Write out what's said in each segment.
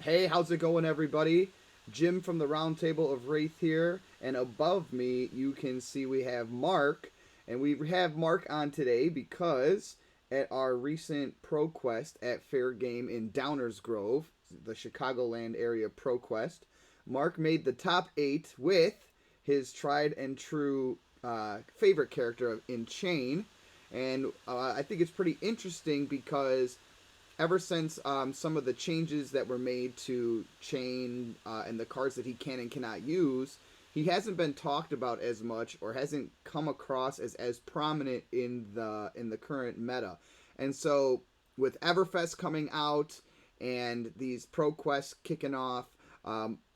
Hey, how's it going, everybody? Jim from the Round Table of Wraith here, and above me you can see we have Mark, and we have Mark on today because at our recent ProQuest at Fair Game in Downers Grove, the Chicagoland area ProQuest, Mark made the top 8 with his tried and true favorite character in Chane, and I think it's pretty interesting because ever since some of the changes that were made to Chane and the cards that he can and cannot use, he hasn't been talked about as much or hasn't come across as prominent in the current meta. And so with Everfest coming out and these Pro Quests kicking off,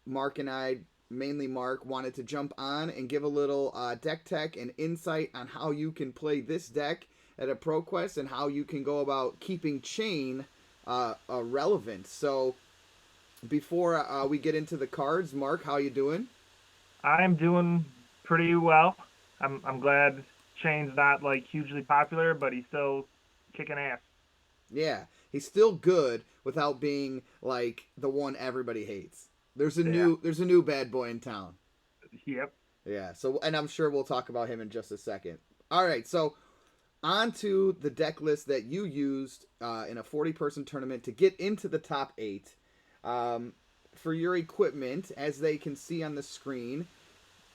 Mark and I, mainly Mark, wanted to jump on and give a little deck tech and insight on how you can play this deck at a ProQuest and how you can go about keeping Chane relevant. So before we get into the cards, Mark, how you doing? I'm doing pretty well. I'm glad Shane's not like hugely popular, but he's still kicking ass. Yeah, he's still good without being like the one everybody hates. Yeah. There's a new bad boy in town. Yep. Yeah. So and I'm sure we'll talk about him in just a second. All right. So on to the deck list that you used in a 40-person tournament to get into the top 8. Um, for your equipment, as they can see on the screen,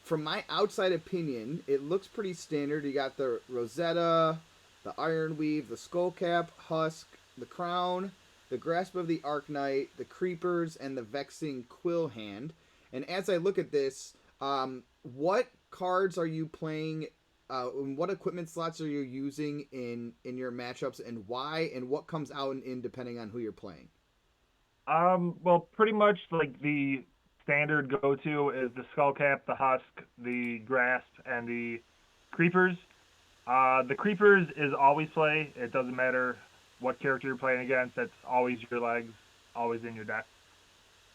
from my outside opinion, it looks pretty standard. You got the Rosetta, the Iron Weave, the Skull Cap, Husk, the Crown, the Grasp of the Arknight, the Creepers, and the Vexing Quill Hand. And as I look at this, what cards are you playing? What equipment slots are you using in your matchups, and why? And what comes out and in depending on who you're playing? Well, pretty much like the standard go-to is the skull cap, the husk, the grasp, and the creepers. The creepers is always play. It doesn't matter what character you're playing against. That's always your legs, always in your deck.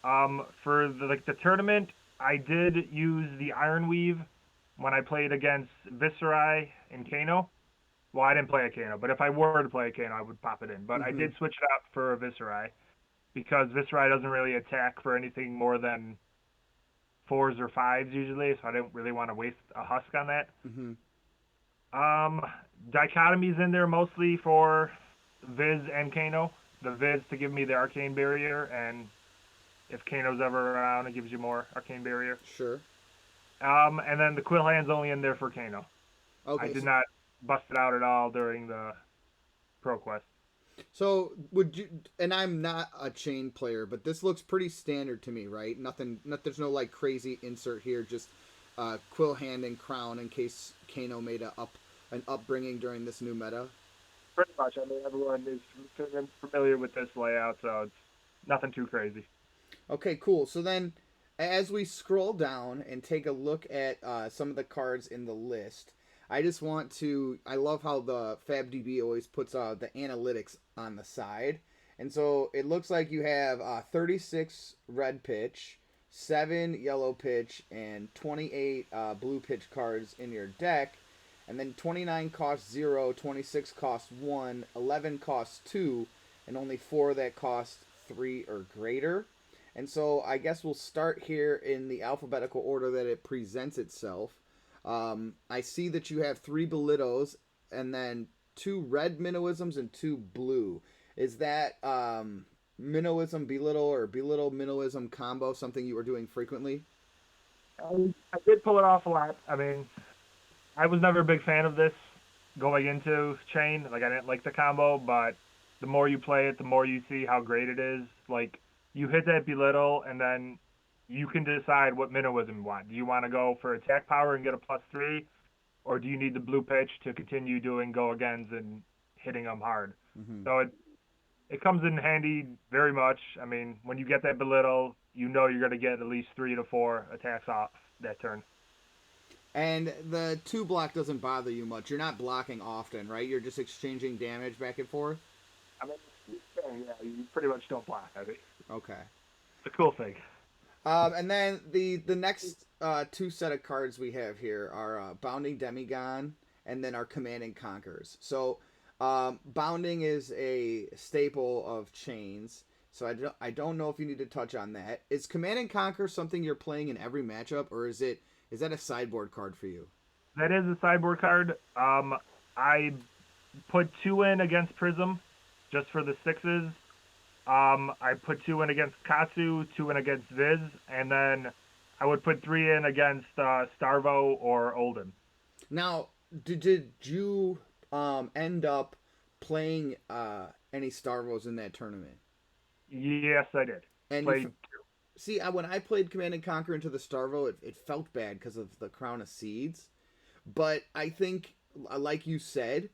For the tournament, I did use the Iron Weave when I played against Viserai and Kano. Well, I didn't play a Kano, but if I were to play a Kano, I would pop it in. But I Mm-hmm. did switch it out for a Viserai because Viserai doesn't really attack for anything more than fours or fives usually, so I didn't really want to waste a husk on that. Mm-hmm. Um, Dichotomy's in there mostly for Viz and Kano. The Viz to give me the arcane barrier, and if Kano's ever around, it gives you more arcane barrier. Sure. And then the Quill Hand's only in there for Kano. I Okay. did not bust it out at all during the ProQuest. So would you? And I'm not a chain player, but this looks pretty standard to me, right? Nothing. Not, there's no like crazy insert here. Just quill hand and crown in case Kano made an upbringing during this new meta. Pretty much. I mean, everyone is familiar with this layout, so it's nothing too crazy. Okay, cool. So then, as we scroll down and take a look at some of the cards in the list, I just want to. I love how the FabDB always puts the analytics on the side. And so it looks like you have 36 red pitch, 7 yellow pitch, and 28 blue pitch cards in your deck. And then 29 costs 0, 26 costs 1, 11 costs 2, and only 4 that cost 3 or greater. And so I guess we'll start here in the alphabetical order that it presents itself. I see that you have 3 Belittos and then 2 red Minnowisms and 2 blue. Is that Minnowism Belittle or Belittle Minnowism combo something you were doing frequently? I did pull it off a lot. I mean, I was never a big fan of this going into Chain. Like, I didn't like the combo, but the more you play it, the more you see how great it is. Like, you hit that belittle, and then you can decide what minnowism you want. Do you want to go for attack power and get a +3, or do you need the blue pitch to continue doing go agains and hitting them hard? Mm-hmm. So it comes in handy very much. I mean, when you get that belittle, you know you're going to get at least 3 to 4 attacks off that turn. And the 2 block doesn't bother you much. You're not blocking often, right? You're just exchanging damage back and forth. I mean, yeah, you pretty much don't block. I think Okay. it's a cool thing. And then the next 2 set of cards we have here are Bounding Demigon and then our Commanding Conquerors. So Bounding is a staple of chains. So I don't know if you need to touch on that. Is Command and Conquer something you're playing in every matchup, or is that a sideboard card for you? That is a sideboard card. I put two in against Prism, just for the sixes. I put two in against Katsu, two in against Viz, and then I would put three in against Starvo or Olden. Now, did you end up playing any Starvos in that tournament? Yes, I did. And you Played. see, when I played Command and Conquer into the Starvo, it felt bad because of the Crown of Seeds. But I think, like you said,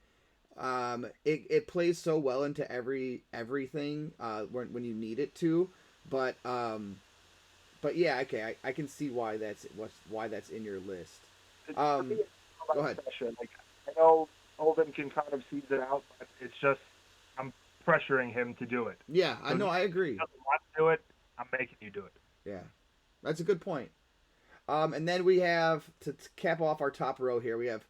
it plays so well into everything when you need it to. But but yeah, okay, I can see why that's in your list. For me, Um, it's Go about ahead. pressure. Like I know Olden can kind of seeds it out, but it's just I'm pressuring him to do it. Yeah, I So if know, he I agree. doesn't want to do it, I'm making you do it. Yeah, that's a good point. And then we have to cap off our top row here. We have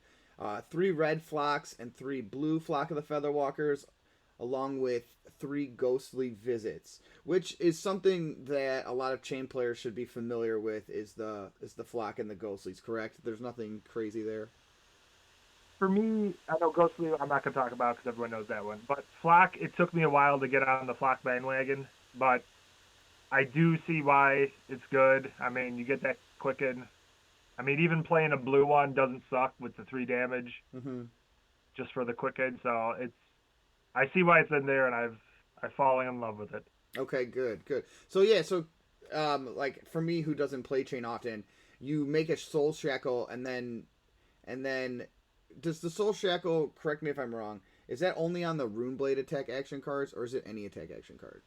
three red flocks and three blue flock of the Featherwalkers, along with three ghostly visits, which is something that a lot of chain players should be familiar with. Is the flock and the ghostlies correct? There's nothing crazy there. For me, I know Ghostly, I'm not going to talk about because everyone knows that one. But Flock, it took me a while to get on the Flock bandwagon, but I do see why it's good. I mean, you get that quicken. I mean, even playing a blue one doesn't suck with the 3 damage Mm-hmm. just for the quicken. So it's I see why it's in there, and I'm falling in love with it. Okay, good, good. So yeah, like for me who doesn't play chain often, you make a soul shackle and then does the soul shackle, correct me if I'm wrong, is that only on the rune blade attack action cards or is it any attack action card?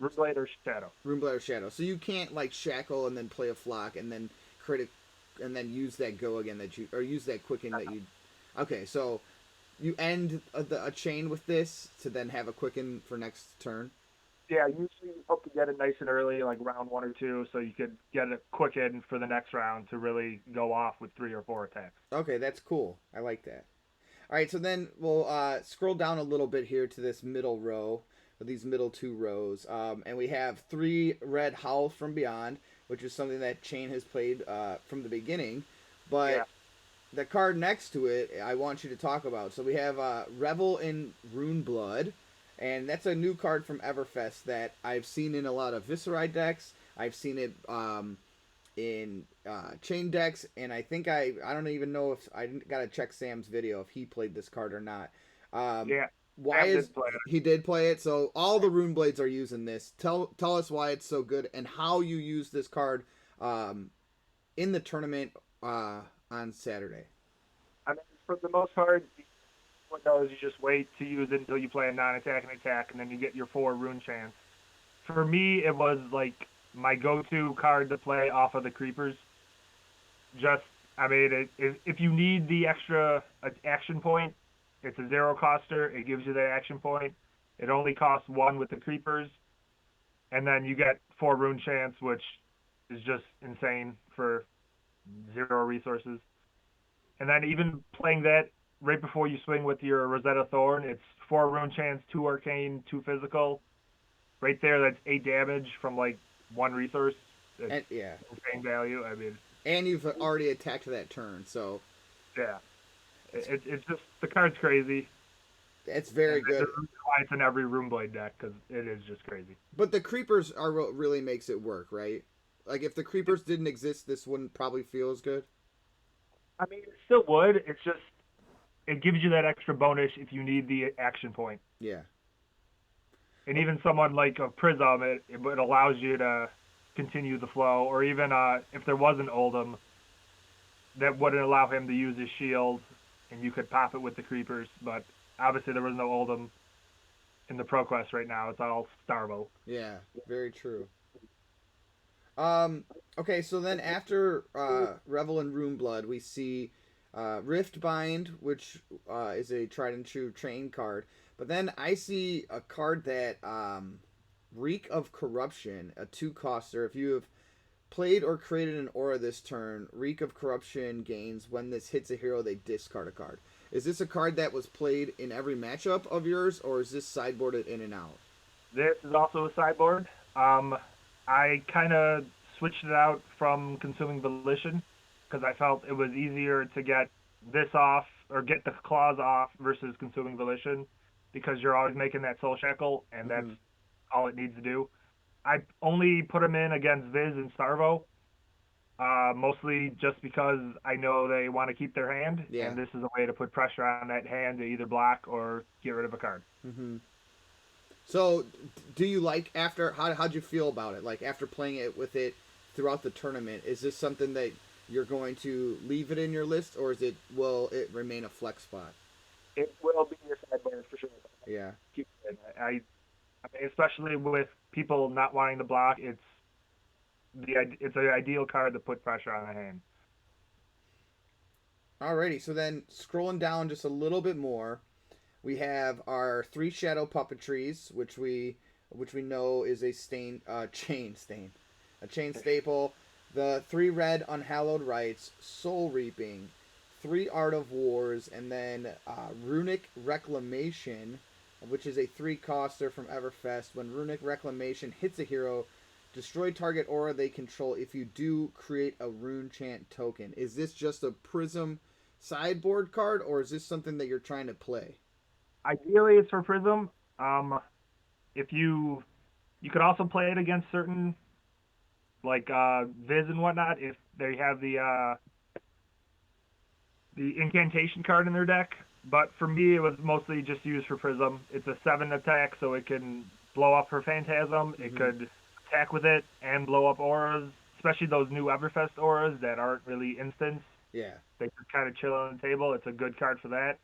Runeblade or Shadow. Rune blade or shadow. So you can't like shackle and then play a flock and then critic and then use that go again that you or use that quicken that you. Okay, so you end a chain with this to then have a quicken for next turn. Yeah, usually you hope to get it nice and early, like round 1 or 2, so you could get a quicken for the next round to really go off with 3 or 4 attacks. Okay, that's cool. I like that. All right, so then we'll scroll down a little bit here to this middle row, or these middle two rows, and we have three red Howl from Beyond, which is something that Chane has played from the beginning. Yeah, But the card next to it, I want you to talk about. So we have Revel in Rune Blood, and that's a new card from Everfest that I've seen in a lot of Viscerai decks. I've seen it in chain decks, and I think I don't even know if I gotta check Sam's video if he played this card or not. Um, yeah. why Sam is did play it. he did play it? So all the rune blades are using this. Tell us why it's so good and how you use this card in the tournament on Saturday. I mean, for the most part, what knows you just wait to use it until you play a non-attacking attack, and then you get your 4 rune chance. For me, it was like my go-to card to play off of the creepers. Just, I mean, if you need the extra action point, it's a zero coster. It gives you that action point. It only costs 1 with the creepers, and then you get 4 rune chance, which is just insane for 0 resources. And then even playing that right before you swing with your Rosetta Thorn, it's 4 rune chance, 2 arcane, 2 physical. Right there, that's 8 damage from like 1 resource. It's And yeah, insane value. I mean, and you've already attacked that turn, so yeah, it's it's just the card's crazy, it's and very there's good. a reason why it's in every Runeblade deck because it is just crazy. But the creepers are what really makes it work, right? Like if the creepers didn't exist, this wouldn't probably feel as good. I mean, it still would. It's just it gives you that extra bonus if you need the action point. Yeah. And even someone like a Prism, it allows you to continue the flow. Or even if there was an Oldham, that wouldn't allow him to use his shield, and you could pop it with the creepers. But obviously, there was no Oldham in the ProQuest right now. It's all Starvo. Yeah, very true. Um, okay, so then after Revel in Rune Blood, we see Riftbind, which is a tried and true train card. But then I see a card that Reek of Corruption, a two coster. If you have played or created an aura this turn, Reek of Corruption gains when this hits a hero, they discard a card. Is this a card that was played in every matchup of yours, or is this sideboarded in and out? This is also a sideboard. I kind of switched it out from consuming volition because I felt it was easier to get this off or get the claws off versus consuming volition because you're always making that soul shackle and that's Mm-hmm. all it needs to do. I only put them in against Viz and Starvo, mostly just because I know they want to keep their hand, Yeah. and this is a way to put pressure on that hand to either block or get rid of a card. Mm-hmm. So, do you like after how'd you feel about it? Like after playing it with it throughout the tournament, is this something that you're going to leave it in your list, or is it will it remain a flex spot? It will be your sideboard for sure. Yeah. Keep it. I mean, especially with people not wanting to block, it's an ideal card to put pressure on a hand. Alrighty. So then scrolling down just a little bit more, we have our three shadow puppetries, which we know is a chain stain, a chain staple. The three red unhallowed rites, soul reaping, three art of wars, and then runic reclamation, which is a three coster from Everfest. When runic reclamation hits a hero, destroy target aura they control. If you do, create a rune chant token. Is this just a prism sideboard card, or is this something that you're trying to play? Ideally, it's for Prism. Um, if you could also play it against certain like Viz and whatnot if they have the incantation card in their deck. But for me, it was mostly just used for Prism. It's a 7 attack, so it can blow up her Phantasm. It Mm-hmm. could attack with it and blow up auras, especially those new Everfest auras that aren't really instants. Yeah. They just kind of chill on the table. It's a good card for that.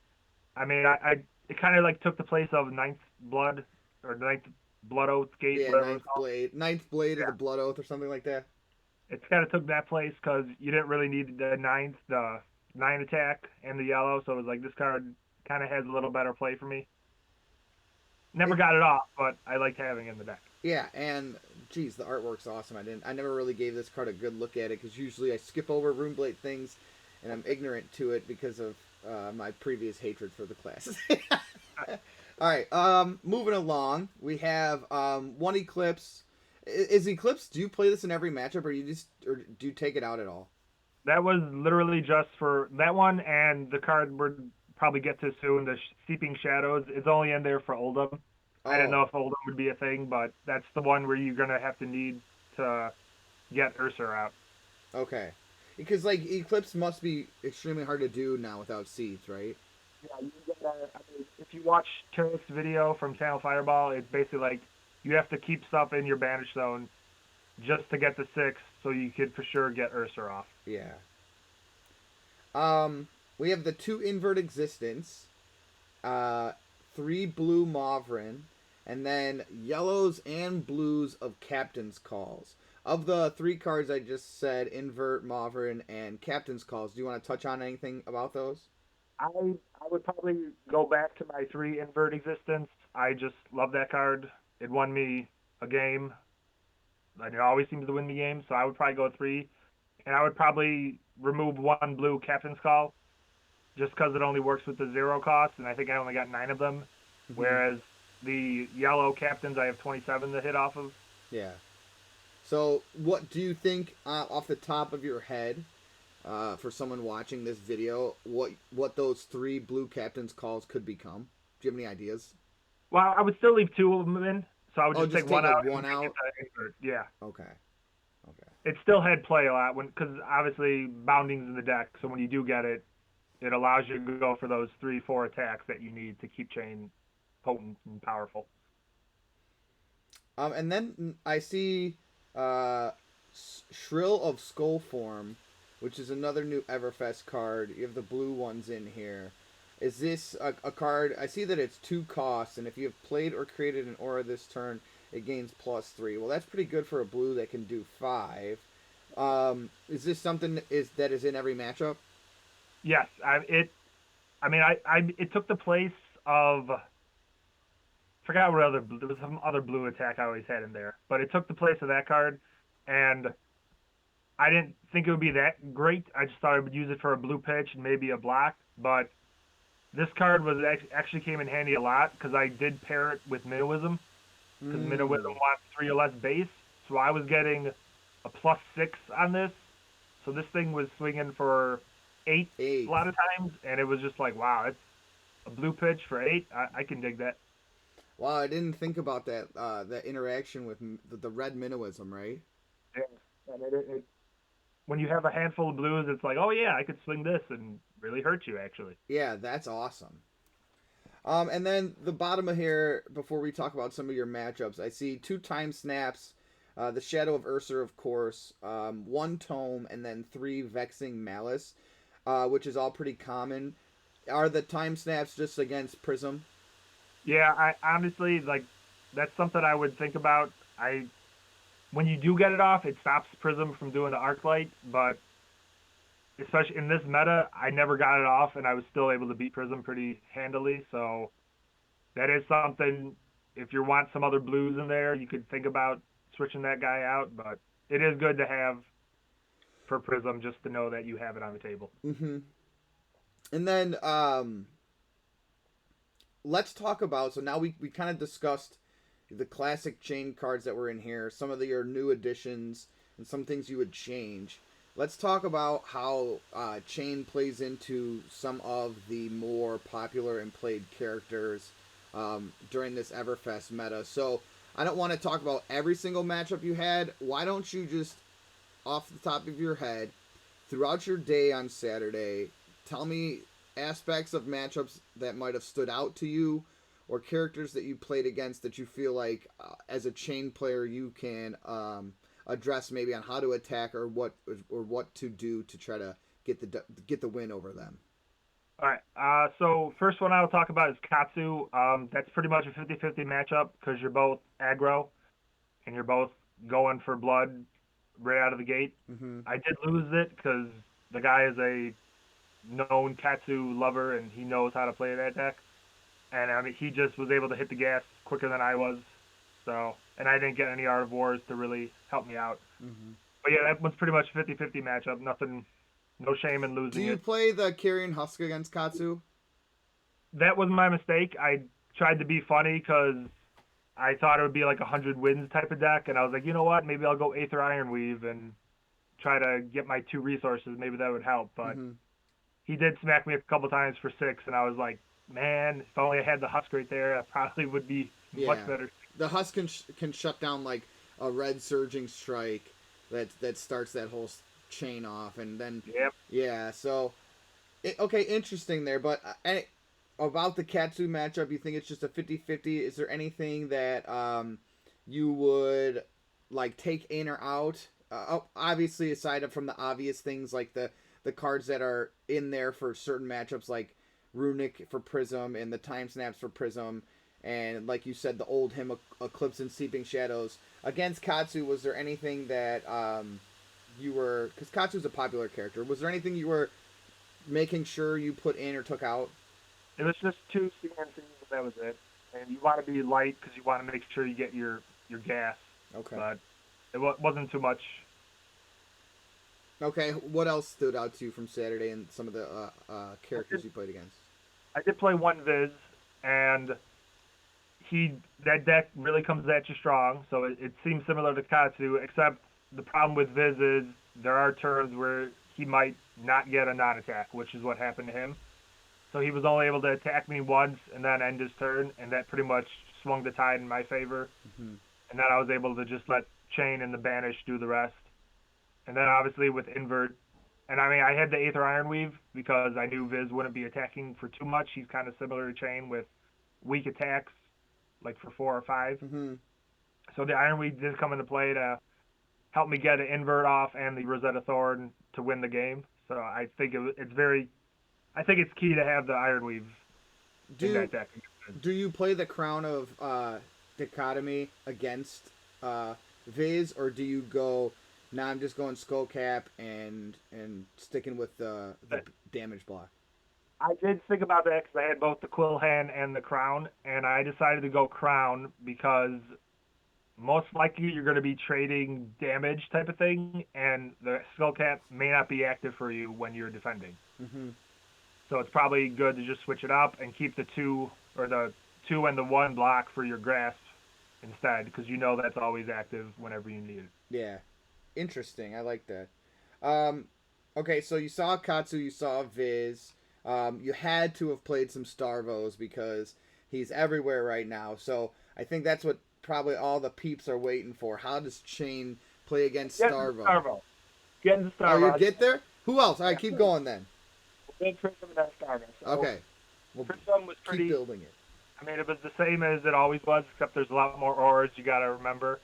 I mean, I it kind of like took the place of Ninth Blood or Ninth Blood Oath Gate, Yeah, whatever it's called. Ninth Blade of Yeah, the Blood Oath or something like that. it's kind of took that place because you didn't really need the 9 attack and the yellow, so it was like this card kind of has a little better play for me. Never It, got it off, but I liked having it in the deck. yeah, and geez, the artwork's awesome. I never really gave this card a good look at it because usually I skip over Runeblade things, and I'm ignorant to it because of my previous hatred for the classes. All right, moving along, we have one Eclipse. Is Eclipse? Do you play this in every matchup, or do you take it out at all? That was literally just for that one, and the card we're probably get to soon, the Seeping Shadows. It's only in there for Oldham. I didn't Oh, know if Oldham would be a thing, but that's the one where you're gonna have to need to get Ursa out. okay. Because like Eclipse must be extremely hard to do now without seeds, right? Yeah, I mean, if you watch Turret's video from Channel Fireball, it's basically like you have to keep stuff in your banish zone just to get the 6, so you could for sure get Ursa off. Yeah. We have the two invert existence, uh, three blue Mauvrin, and then yellows and blues of Captain's Calls. Of the three cards I just said, invert, Mauvrin, and Captain's Calls, do you want to touch on anything about those? I would probably go back to my 3 invert existence. I just love that card. It won me a game. And it always seems to win me games, so I would probably go 3. And I would probably remove one blue Captain's Call just because it only works with the 0 cost, and I think I only got 9 of them. Mm-hmm. Whereas the yellow Captains, I have 27 to hit off of. Yeah. So, what do you think, off the top of your head, for someone watching this video, what those three blue Captain's Calls could become? Do you have any ideas? Well, I would still leave 2 of them in, so I would Oh, just just take take one like out and one make it out. the invert. Yeah. Okay. Okay. It still had play a lot because obviously bounding's in the deck, so when you do get it, it allows you to go for those 3, 4 attacks that you need to keep Chane potent and powerful. And then I see uh, Shrill of Skull Form, which is another new Everfest card. You have the blue ones in here. Is this a card? I see that it's 2 costs, and if you have played or created an aura this turn, it gains +3. Well, that's pretty good for a blue that can do 5. Is this something that is in every matchup? Yes, I mean, it took the place of forgot what other there was some other blue attack I always had in there, but it took the place of that card, and I didn't think it would be that great. I just thought I would use it for a blue pitch and maybe a block, but this card was actually came in handy a lot because I did pair it with Minnowism, because Minnowism Mm. wants 3 or less base. So I was getting a +6 on this. So this thing was swinging for 8 a 8. lot of times, and it was just like, wow, it's a blue pitch for 8. I can dig that. Wow, I didn't think about that that interaction with the red minnowism, right? Yeah. And when you have a handful of blues, it's like, oh yeah, I could swing this and really hurt you actually. Yeah, that's awesome. And then the bottom of here, before we talk about some of your matchups, I see 2 time snaps, the Shadow of Ursa, of course, 1 tome, and then 3 Vexing Malice, which is all pretty common. Are the time snaps just against Prism? Yeah, I honestly like that's something I would think about. I When you do get it off, it stops Prism from doing the arc light, but especially in this meta, I never got it off, and I was still able to beat Prism pretty handily. So that is something. If you want some other blues in there, you could think about switching that guy out. But it is good to have for Prism just to know that you have it on the table. Mm-hmm. And then let's talk about. So now we kind of discussed the classic chain cards that were in here, some of your new additions, and some things you would change. Let's talk about how Chane plays into some of the more popular and played characters during this Everfest meta. So I don't want to talk about every single matchup you had. Why don't you just, off the top of your head, throughout your day on Saturday, tell me aspects of matchups that might have stood out to you or characters that you played against that you feel like as a chain player you can address maybe on how to attack or what to do to try to get the win over them. All right. So first one I'll talk about is Katsu. That's pretty much a 50-50 matchup because you're both aggro and you're both going for blood right out of the gate. Mm-hmm. I did lose it because the guy is a known Katsu lover and he knows how to play that deck. And I mean, he just was able to hit the gas quicker than I was. So, and I didn't get any Art of Wars to really help me out. Mm-hmm. But yeah, that was pretty much 50-50 matchup. Nothing, no shame in Do losing you it. play the Carrion Husk against Katsu? That was my mistake. I tried to be funny because I thought it would be like 100 wins type of deck, and I was like, you know what? Maybe I'll go Aether Ironweave and try to get my 2 resources. Maybe that would help. But Mm-hmm. he did smack me a couple times for 6, and I was like, man, if only I had the Husk right there, I probably would be much Yeah, better. the Husk can shut down like a red surging strike that starts that whole chain off, and then Yep. yeah. So okay, interesting there. But about the Katsu matchup, you think it's just a 50-50? Is there anything that you would like take in or out? Obviously, aside from the obvious things like the cards that are in there for certain matchups, like Runic for Prism and the Time Snaps for Prism, and like you said, the old hymn Eclipse and Sleeping Shadows. Against Katsu, was there anything that you were, because Katsu's a popular character, was there anything you were making sure you put in or took out? It was just 2 CNCs, and that was it. And you want to be light because you want to make sure you get your gas, Okay. but it wasn't too much. Okay. What else stood out to you from Saturday and some of the I characters did, you played against? I did play one Viz, and he that deck really comes at you strong. So it seems similar to Katsu, except the problem with Viz is there are turns where he might not get a non-attack, which is what happened to him. So he was only able to attack me once and then end his turn, and that pretty much swung the tide in my favor. Mm-hmm. And then I was able to just let Chane and the Banish do the rest. And then obviously with Invert, and I mean I had the Aether Ironweave because I knew Viz wouldn't be attacking for too much. He's kind of similar to Chane with weak attacks, like for 4 or 5. Mm-hmm. So the Ironweave did come into play to help me get an Invert off and the Rosetta Thorn to win the game. So I think it's very, I think it's key to have the Ironweave in Do that deck. do you play the Crown of Dichotomy against Viz, or do you go? Nah, I'm just going Skull Cap and sticking with the damage block. I did think about that because I had both the Quill Hand and the Crown, and I decided to go Crown because most likely you're going to be trading damage type of thing, and the Skull Cap may not be active for you when you're defending. Mm-hmm. So it's probably good to just switch it up and keep the 2 or the 2 and the 1 block for your grasp instead, because you know that's always active whenever you need it. Yeah. Interesting. I like that. Um, okay, so you saw Katsu, you saw Viz. You had to have played some Starvos because he's everywhere right now. So I think that's what probably all the peeps are waiting for. How does Chane play against Get into Starvo? Starvo. Get into Oh, you Starvo. get there? Who else? All right, Yeah. keep going then. Big Prism and then Starvo. So Okay, well, Prism was keep pretty. building it. I mean, it was the same as it always was, except there's a lot more auras you got to remember.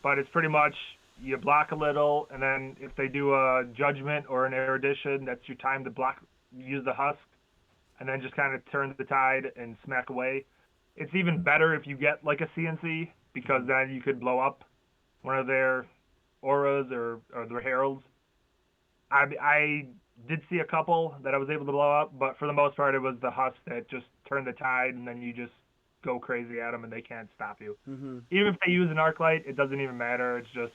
But it's pretty much you block a little, and then if they do a judgment or an erudition, that's your time to block. Use the husk, and then just kind of turn the tide and smack away. It's even better if you get like a CNC because then you could blow up one of their auras or their heralds. I did see a couple that I was able to blow up, but for the most part, it was the husk that just turned the tide, and then you just go crazy at them, and they can't stop you. Mm-hmm. Even if they use an arc light, it doesn't even matter. It's just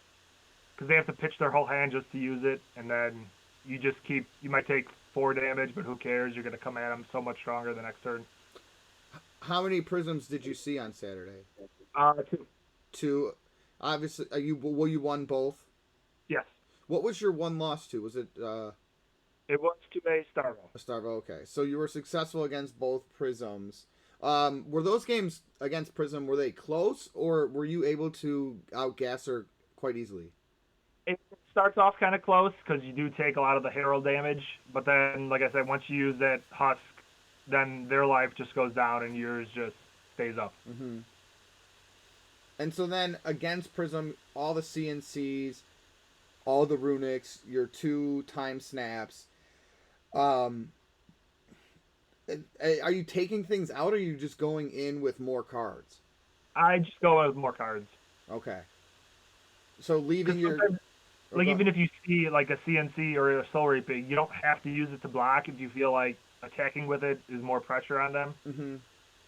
because they have to pitch their whole hand just to use it, and then you just keep. You might take 4 damage, but who cares? You're gonna come at them so much stronger the next turn. How many prisms did you see on Saturday? Two. Two. Obviously, you well, you won both. Yes, What was your one loss to? Was it it was to a Starvo. a Starvo? Okay, so you were successful against both prisms. Were those games against Prism, were they close, or were you able to outgas her quite easily? It starts off kind of close because you do take a lot of the herald damage, but then, like I said, once you use that husk, then their life just goes down and yours just stays up. Mm-hmm. And so then against Prism, all the CNCs, all the runics, your 2 time snaps. Um, are you taking things out, or are you just going in with more cards? I just go with more cards. Okay. So leaving Because your. sometimes, Oh, like, go even ahead. if you see, like, a CNC or a Soul Reaping, you don't have to use it to block if you feel like attacking with it is more pressure on them. Mm-hmm.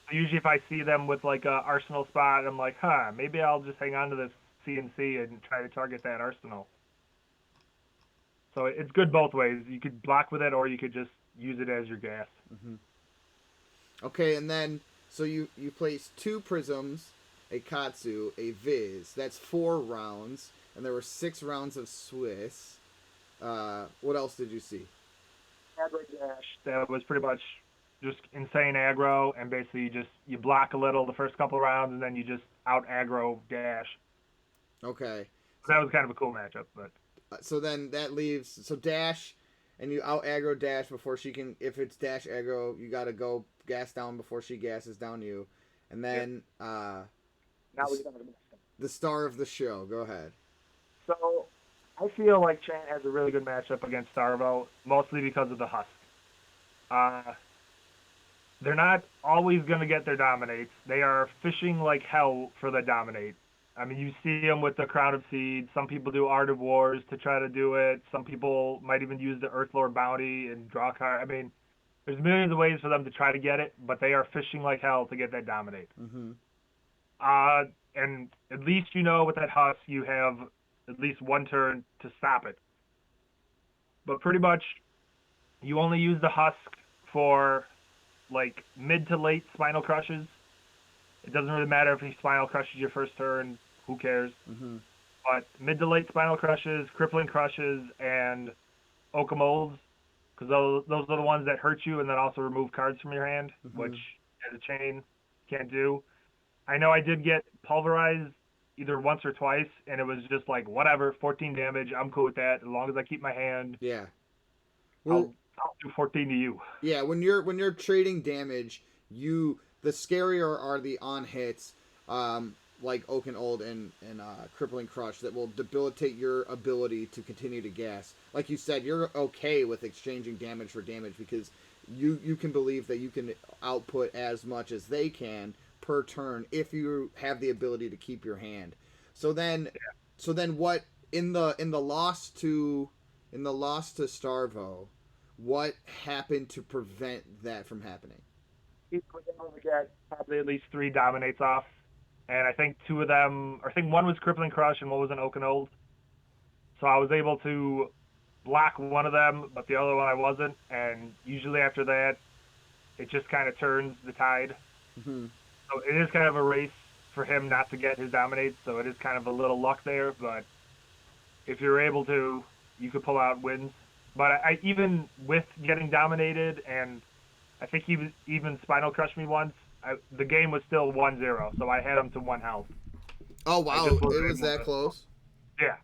So usually if I see them with, like, a Arsenal spot, I'm like, huh, maybe I'll just hang on to this CNC and try to target that Arsenal. So it's good both ways. You could block with it, or you could just use it as your gas. Mm-hmm. Okay, and then so you place 2 prisms, a Katsu, a Viz. That's 4 rounds, and there were 6 rounds of Swiss. What else did you see? Aggro dash. That was pretty much just insane aggro, and basically you block a little the first couple rounds, and then you just out aggro dash. Okay, so That was kind of a cool matchup, but so then that leaves Dash, and you out aggro Dash before she can. If it's Dash aggro, you got to go gas down before she gasses down you, and yeah. then Now we get on to the next thing. the star of the show. Go ahead. So I feel like Chane has a really good matchup against Starvo, mostly because of the husk. Uh, they're not always going to get their dominates. They are fishing like hell for the dominate. I mean, you see them with the Crown of Seeds. Some people do Art of Wars to try to do it. Some people might even use the Earthlord Bounty and draw a card. I mean, there's millions of ways for them to try to get it, but they are fishing like hell to get that dominate. Mm-hmm. And at least you know with that husk, you have at least one turn to stop it. But pretty much, you only use the husk for like mid to late spinal crushes. It doesn't really matter if he spinal crushes your first turn. Who cares? Mm-hmm. But mid to late spinal crushes, crippling crushes, and Oka molds, because those are the ones that hurt you and then also remove cards from your hand, Mm-hmm. which as a Chane can't do. I know I did get pulverized either once or twice, and it was just like whatever, 14 damage. I'm cool with that as long as I keep my hand. Yeah. Well, I'll do 14 to you. yeah. When you're trading damage, the scarier are the on hits, like Oaken Old and Crippling Crush that will debilitate your ability to continue to gas. Like you said, you're okay with exchanging damage for damage because you can believe that you can output as much as they can per turn if you have the ability to keep your hand. So then, what in the loss to Starvo, what happened to prevent that from happening? He's able to get probably at least 3 dominates off, and I think 2 of them, or I think one was Crippling Crush and one was an Oaken Old. So I was able to block one of them, but the other one I wasn't. And usually after that, it just kind of turns the tide. Mm-hmm. So it is kind of a race. for him not to get his dominates, so it is kind of a little luck there. But if you're able to, you could pull out wins. But I even with getting dominated, and I think he even spinal crushed me once. The game was still 1-0, so I had him to 1 health. Oh I wow, just was it was able that to, close. yeah.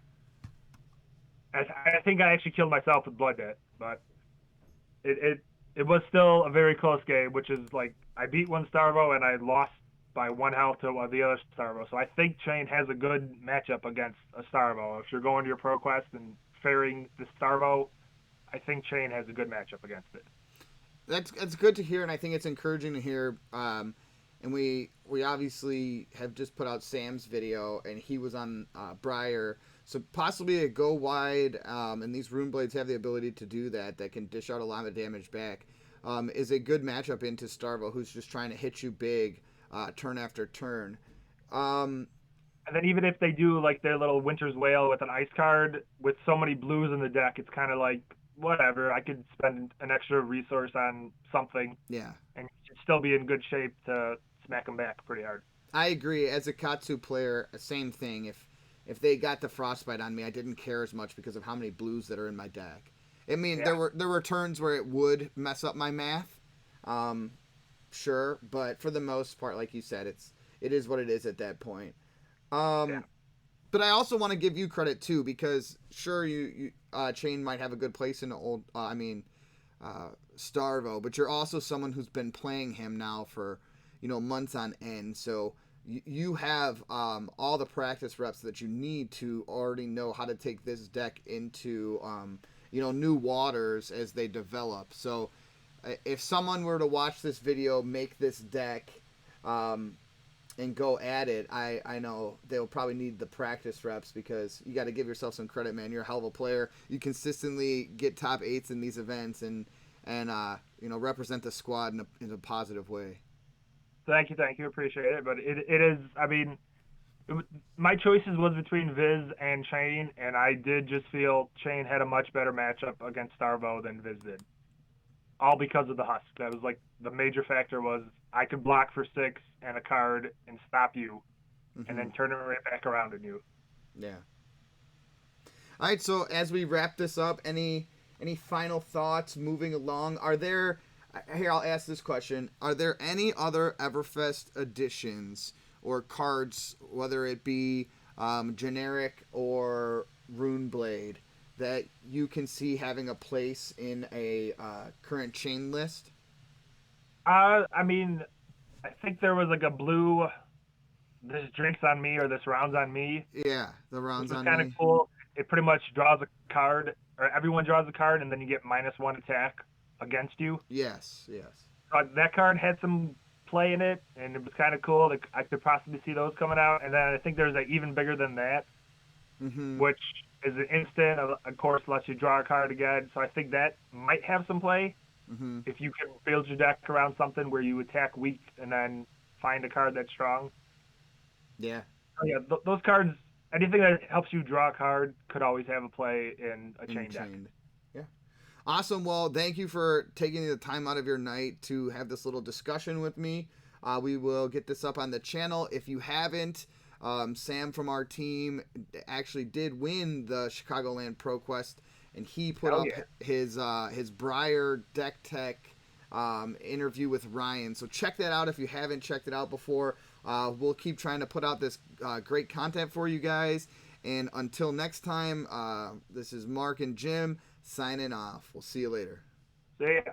I think I actually killed myself with blood debt, but it was still a very close game, which is like I beat one Starvo and I lost by 1 health to the other Starvo. So I think Chane has a good matchup against a Starvo. If you're going to your ProQuest and fairing the Starvo, I think Chane has a good matchup against it. That's good to hear, and I think it's encouraging to hear. And we obviously have just put out Sam's video, and he was on Briar, so possibly a go wide. And these Rune Blades have the ability to do that. That can dish out a lot of damage back. Is a good matchup into Starvo, who's just trying to hit you big, turn after turn. Um, And then even if they do like their little Winter's Wail with an ice card with so many blues in the deck, it's kind of like whatever. I could spend an extra resource on something yeah, and still be in good shape to smack them back pretty hard. I agree. As a Katsu player, same thing. If they got the frostbite on me, I didn't care as much because of how many blues that are in my deck. I mean, Yeah, there were turns where it would mess up my math, um, sure, but for the most part, like you said, it is what it is at that point. yeah, Um, but I also want to give you credit too because sure you Chane might have a good place in the old. Starvo, but you're also someone who's been playing him now for months on end. So you have all the practice reps that you need to already know how to take this deck into new waters as they develop. So if someone were to watch this video, make this deck. And go at it, I know they'll probably need the practice reps because you got to give yourself some credit, man. You're a hell of a player. You consistently get top eights in these events and represent the squad in a positive way. thank you, appreciate it. But it is, I mean, my choices was between Viz and Chane, and I did just feel Chane had a much better matchup against Starvo than Viz did. All because of the husk. That was like the major factor was I could block for 6 and a card and stop you, and Mm-hmm. then turn it right back around on you. Yeah. All right. So as we wrap this up, any final thoughts moving along? Are there here? I'll ask this question: are there any other Everfest editions or cards, whether it be generic or Runeblade, that you can see having a place in a current chain list? I mean, I think there was like a blue this drinks on me or this rounds on me, Yeah, the which rounds was on kind of me. cool. It pretty much draws a card, or everyone draws a card, and then you get -1 attack against you. Yes, yes. That card had some play in it, and it was kind of cool. Like, I could possibly see those coming out. And then I think there's even bigger than that, Mm-hmm. which is an instant, of course, lets you draw a card again. So I think that might have some play Mm-hmm. if you can build your deck around something where you attack weak and then find a card that's strong. Yeah. So yeah, those cards, anything that helps you draw a card could always have a play in a In chain deck. chained. Yeah. Awesome. Well, thank you for taking the time out of your night to have this little discussion with me. We will get this up on the channel. If you haven't, Sam from our team actually did win the Chicagoland ProQuest, and he put Hell up yeah. his Briar Deck Tech interview with Ryan. So check that out if you haven't checked it out before. We'll keep trying to put out this great content for you guys. And until next time, this is Mark and Jim signing off. We'll see you later. See ya.